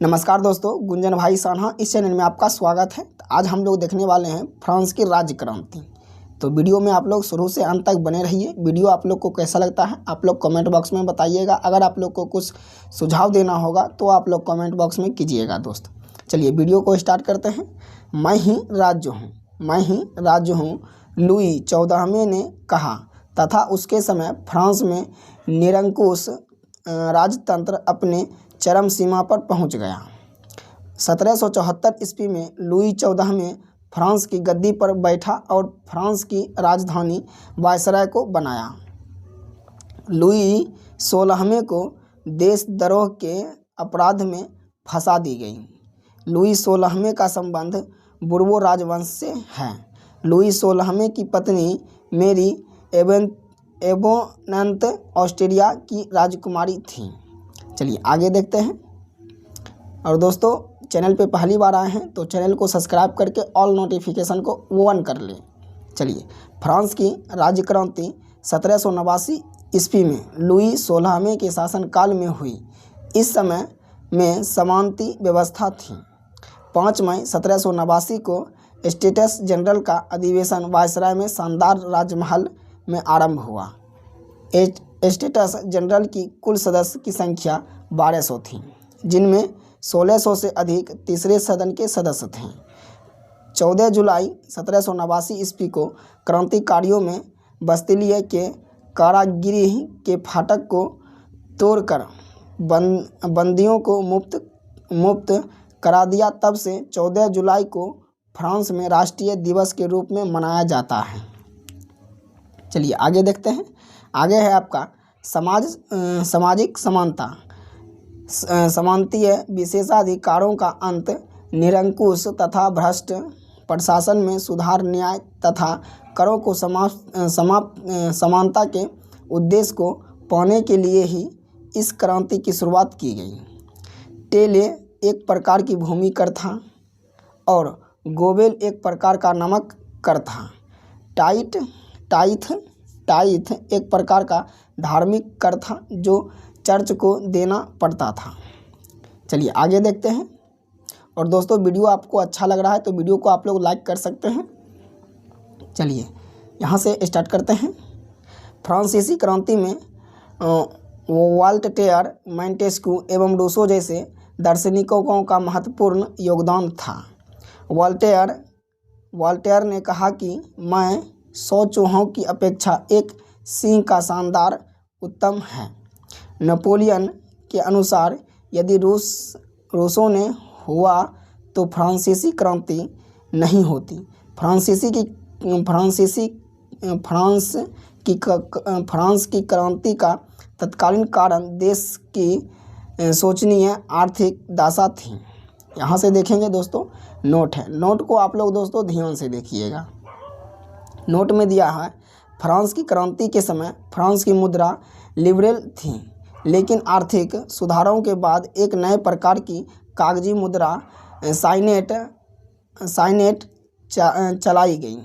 नमस्कार दोस्तों, गुंजन भाई सान्हा इस चैनल में आपका स्वागत है। आज हम लोग देखने वाले हैं फ्रांस की राज्य क्रांति। तो वीडियो में आप लोग शुरू से अंत तक बने रहिए। वीडियो आप लोग को कैसा लगता है आप लोग कमेंट बॉक्स में बताइएगा। अगर आप लोग को कुछ सुझाव देना होगा तो आप लोग कमेंट बॉक्स में कीजिएगा दोस्त। चलिए वीडियो को स्टार्ट करते हैं। मैं ही राज्य हूँ, लुई 14वें ने कहा तथा उसके समय फ्रांस में निरंकुश राजतंत्र अपने चरम सीमा पर पहुंच गया। 1774 ईस्वी में लुई 14वें फ्रांस की गद्दी पर बैठा और फ्रांस की राजधानी वायसराय को बनाया। लुई 16वें को देशद्रोह के अपराध में फंसा दी गई। लुई 16वें का संबंध बुर्बो राजवंश से है। लुई 16वें की पत्नी मेरी एबोनंत ऑस्ट्रिया की राजकुमारी थी। चलिए आगे देखते हैं। और दोस्तों, चैनल पे पहली बार आए हैं तो चैनल को सब्सक्राइब करके ऑल नोटिफिकेशन को ऑन कर लें। चलिए, फ्रांस की राज्य क्रांति 1789 ईस्वी में लुई 16वें के शासनकाल में हुई। इस समय में समानती व्यवस्था थी। 5 मई 1789 को स्टेट्स जनरल का अधिवेशन वायसराय में शानदार राजमहल में आरंभ हुआ। स्टेट्स जनरल की कुल सदस्य की संख्या 1200 थी, जिनमें 1600 से अधिक तीसरे सदन के सदस्य थे। 14 जुलाई 1789 ईस्वी को क्रांतिकारियों में बस्तिलिए के कारागृह के फाटक को तोड़कर बंदियों को मुक्त करा दिया। तब से 14 जुलाई को फ्रांस में राष्ट्रीय दिवस के रूप में मनाया जाता है। चलिए आगे देखते हैं। आगे है आपका सामाजिक समानता, सामंतीय विशेषाधिकारों का अंत, निरंकुश तथा भ्रष्ट प्रशासन में सुधार, न्याय तथा करों को समानता के उद्देश्य को पाने के लिए ही इस क्रांति की शुरुआत की गई। टेले एक प्रकार की भूमि कर था और गोबेल एक प्रकार का नमक कर था। टाइथ एक प्रकार का धार्मिक कर था जो चर्च को देना पड़ता था। चलिए आगे देखते हैं। और दोस्तों, वीडियो आपको अच्छा लग रहा है तो वीडियो को आप लोग लाइक कर सकते हैं। चलिए यहाँ से स्टार्ट करते हैं। फ्रांसीसी क्रांति में वॉल्टेयर, मोंटेस्क्यू एवं रूसो जैसे दार्शनिकों का महत्वपूर्ण योगदान था। वॉल्टेयर ने कहा कि मैं 100 चूहों की अपेक्षा एक सिंह का शानदार उत्तम है। नेपोलियन के अनुसार यदि रूसों ने हुआ तो फ्रांसीसी क्रांति नहीं होती। फ्रांस की क्रांति का तत्कालीन कारण देश की शोचनीय आर्थिक दशा थी। यहाँ से देखेंगे दोस्तों, नोट है। नोट को आप लोग दोस्तों ध्यान से देखिएगा। नोट में दिया है, फ्रांस की क्रांति के समय फ्रांस की मुद्रा लिबरल थी, लेकिन आर्थिक सुधारों के बाद एक नए प्रकार की कागजी मुद्रा साइनेट चलाई गई।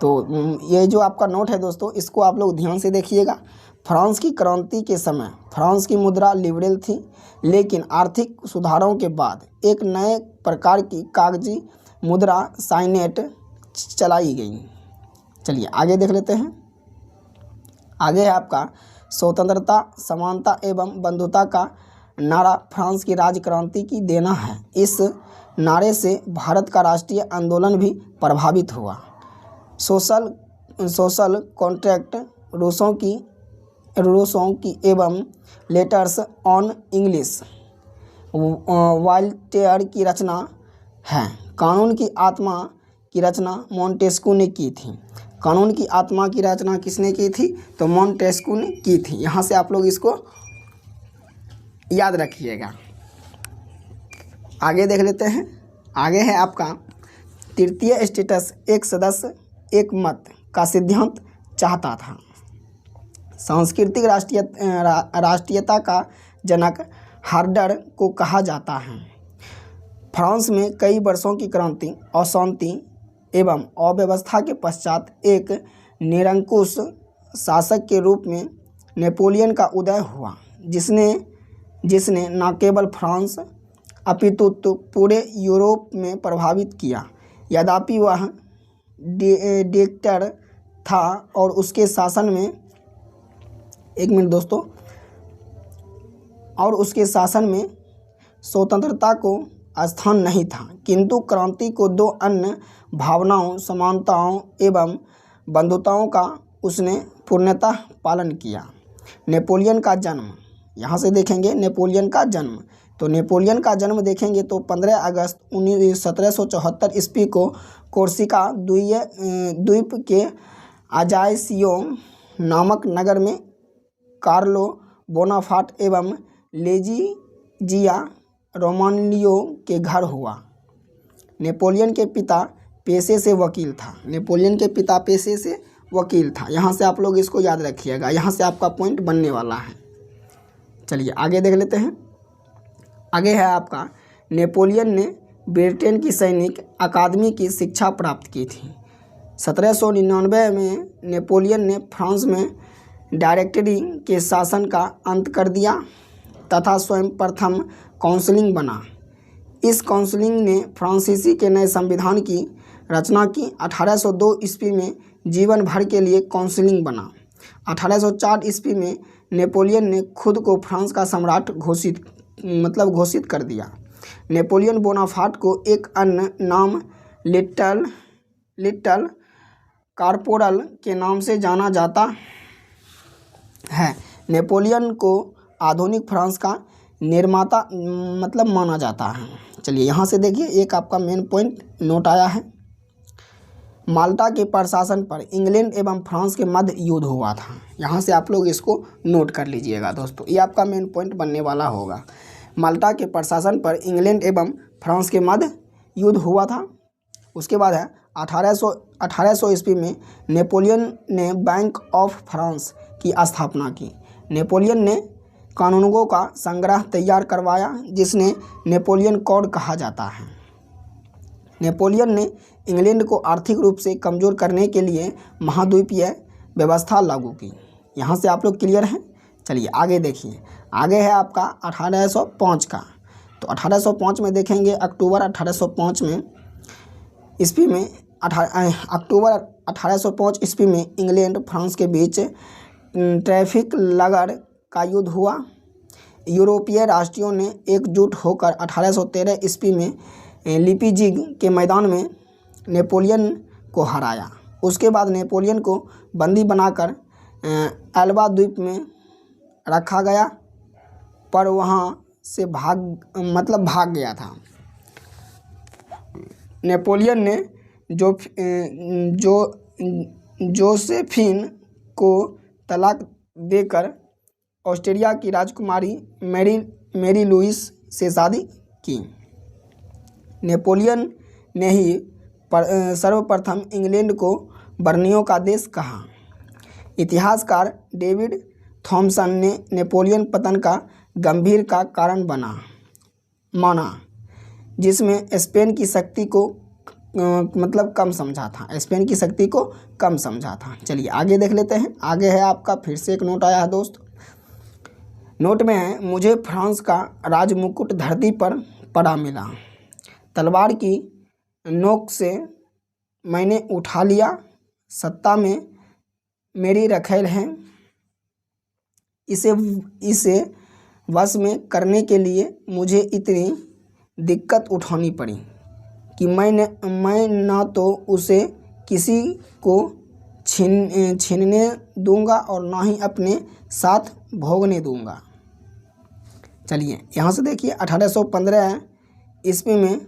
तो ये जो आपका नोट है दोस्तों, इसको आप लोग ध्यान से देखिएगा। फ्रांस की क्रांति के समय फ्रांस की मुद्रा लिबरल थी, लेकिन आर्थिक सुधारों के बाद एक नए प्रकार की कागजी मुद्रा साइनेट चलाई गई। चलिए आगे देख लेते हैं। आगे है आपका स्वतंत्रता, समानता एवं बंधुता का नारा फ्रांस की राज्य क्रांति की देना है। इस नारे से भारत का राष्ट्रीय आंदोलन भी प्रभावित हुआ। सोशल कॉन्ट्रैक्ट, रूसों की एवं लेटर्स ऑन इंग्लिश वॉल्टेयर की रचना है। कानून की आत्मा की रचना मोंटेस्क्यू ने की थी। कानून की आत्मा की रचना किसने की थी? तो मोंटेस्क्यू ने की थी। यहाँ से आप लोग इसको याद रखिएगा। आगे देख लेते हैं। आगे है आपका तृतीय स्टेट्स, एक सदस्य एक मत का सिद्धांत चाहता था। सांस्कृतिक राष्ट्रीयता का जनक हार्डर को कहा जाता है। फ्रांस में कई वर्षों की क्रांति, अशांति एवं अव्यवस्था के पश्चात एक निरंकुश शासक के रूप में नेपोलियन का उदय हुआ, जिसने जिसने न केवल फ्रांस अपितु पूरे यूरोप में प्रभावित किया। यद्यपि वह डिक्टेटर था और उसके शासन में, एक मिनट दोस्तों, और उसके शासन में स्वतंत्रता को स्थान नहीं था, किंतु क्रांति को दो अन्य भावनाओं, समानताओं एवं बंधुताओं का उसने पूर्णतः पालन किया। नेपोलियन का जन्म, यहाँ से देखेंगे नेपोलियन का जन्म। तो नेपोलियन का जन्म देखेंगे तो 15 अगस्त 1774 ईस्वी को कोर्सिका द्वीप के अजायसियो नामक नगर में कार्लो बोनापार्ट एवं लेजिजिया रोमानियो के घर हुआ। नेपोलियन के पिता पेशे से वकील था। नेपोलियन के पिता पेशे से वकील था। यहाँ से आप लोग इसको याद रखिएगा, यहाँ से आपका पॉइंट बनने वाला है। चलिए आगे देख लेते हैं। आगे है आपका, नेपोलियन ने ब्रिटेन की सैनिक अकादमी की शिक्षा प्राप्त की थी। 1799 में नेपोलियन ने फ्रांस में डायरेक्टरी के शासन का अंत कर दिया तथा स्वयं प्रथम काउंसिलिंग बना। इस काउंसिलिंग ने फ्रांसीसी के नए संविधान की रचना की। 1802 ईस्वी में जीवन भर के लिए काउंसिलिंग बना। 1804 ईस्वी में नेपोलियन ने खुद को फ्रांस का सम्राट घोषित कर दिया। नेपोलियन बोनापार्ट को एक अन्य नाम लिटल कॉर्पोरल के नाम से जाना जाता है। नेपोलियन को आधुनिक फ्रांस का निर्माता माना जाता है। चलिए यहाँ से देखिए, एक आपका मेन पॉइंट नोट आया है। माल्टा के प्रशासन पर इंग्लैंड एवं फ्रांस के मध्य युद्ध हुआ था। यहाँ से आप लोग इसको नोट कर लीजिएगा दोस्तों, ये आपका मेन पॉइंट बनने वाला होगा। माल्टा के प्रशासन पर इंग्लैंड एवं फ्रांस के मध्य युद्ध हुआ था। उसके बाद है 1800 ईस्वी में नेपोलियन ने बैंक ऑफ फ्रांस की स्थापना की। नेपोलियन ने कानूनों का संग्रह तैयार करवाया, जिसने नेपोलियन कोड कहा जाता है। नेपोलियन ने इंग्लैंड को आर्थिक रूप से कमज़ोर करने के लिए महाद्वीपीय व्यवस्था लागू की। यहाँ से आप लोग क्लियर हैं। चलिए आगे देखिए, आगे है आपका 1805 का। तो 1805 में देखेंगे, अक्टूबर 1805 में ईस्वी में अक्टूबर 1805 ईस्वी में इंग्लैंड फ्रांस के बीच ट्रैफिकलगर का युद्ध हुआ। यूरोपीय राष्ट्रों ने एकजुट होकर 1813 ईस्वी में लिपजिग के मैदान में नेपोलियन को हराया। उसके बाद नेपोलियन को बंदी बनाकर एल्बा द्वीप में रखा गया, पर वहाँ से भाग गया था। नेपोलियन ने जोसेफिन को तलाक देकर ऑस्ट्रिया की राजकुमारी मैरी लुइस से शादी की। नेपोलियन ने ही सर्वप्रथम इंग्लैंड को बर्नियों का देश कहा। इतिहासकार डेविड थॉमसन ने नेपोलियन पतन का गंभीर का कारण माना, जिसमें स्पेन की शक्ति को कम समझा था। स्पेन की शक्ति को कम समझा था। चलिए आगे देख लेते हैं। आगे है आपका, फिर से एक नोट आया है दोस्त। नोट में है, मुझे फ्रांस का राजमुकुट धरती पर पड़ा मिला, तलवार की नोक से मैंने उठा लिया, सत्ता में मेरी रखेल है, इसे वश में करने के लिए मुझे इतनी दिक्कत उठानी पड़ी कि मैं ना तो उसे किसी को छीनने दूंगा और ना ही अपने साथ भोगने दूंगा। चलिए यहाँ से देखिए, 1815 ईस्वी में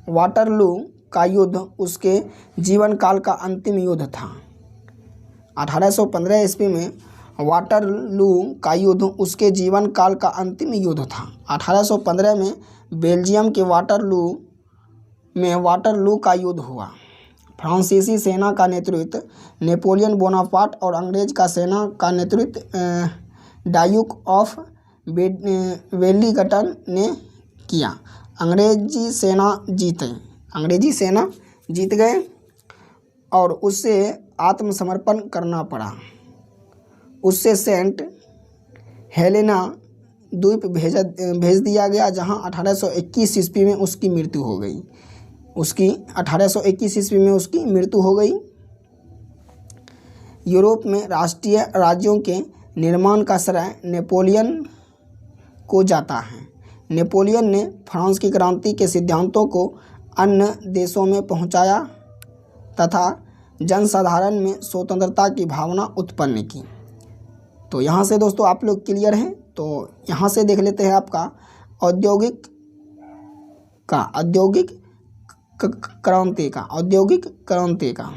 वाटरलू का युद्ध उसके जीवन काल का अंतिम युद्ध था। 1815 ईस्वी में वाटरलू का युद्ध उसके जीवन काल का अंतिम युद्ध था। 1815 में बेल्जियम के वाटरलू का युद्ध हुआ। फ्रांसीसी सेना का नेतृत्व नेपोलियन बोनापार्ट और अंग्रेज का सेना का नेतृत्व ड्यूक ऑफ वेलिंगटन ने किया। अंग्रेजी सेना जीत गए और उससे आत्मसमर्पण करना पड़ा। उससे सेंट हेलेना द्वीप भेज दिया गया, जहां 1821 ईस्वी में उसकी मृत्यु हो गई। 1821 ईस्वी में उसकी मृत्यु हो गई। यूरोप में राष्ट्रीय राज्यों के निर्माण का श्रेय नेपोलियन को जाता है। नेपोलियन ने फ्रांस की क्रांति के सिद्धांतों को अन्य देशों में पहुंचाया तथा जनसाधारण में स्वतंत्रता की भावना उत्पन्न की। तो यहाँ से दोस्तों आप लोग क्लियर हैं। तो यहाँ से देख लेते हैं आपका औद्योगिक क्रांति का।